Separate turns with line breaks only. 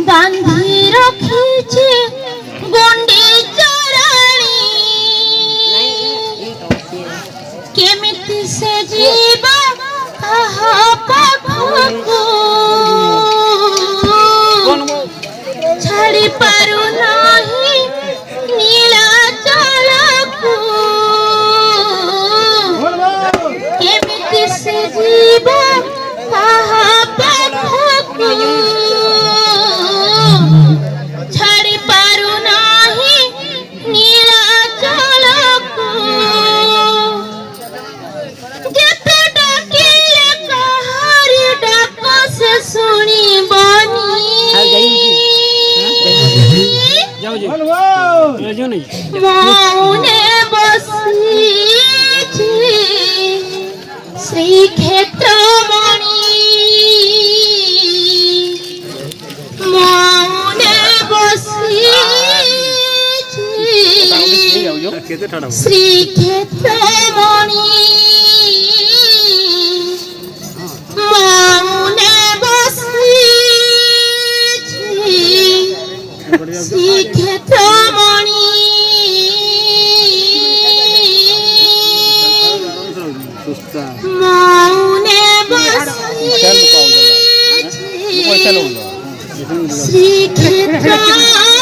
बांधी रखीचे गोंडी चराणी केमिति से जीवा कहा पाखको छाड़ी पारु नाही नीला जलको केमिति से जीवा कहा पाखको छाड़ी पारु नाही नीला जलको जेते डाकिले कहारी डाक से सुनी बनी मौने बसीछि श्री क्षेत्रमणि मौने बसीछि श्री क्षेत्रमणि मौने बसीछि श्री क्षेत्रमणि मौने बसीछि श्री क्षेत्रमणि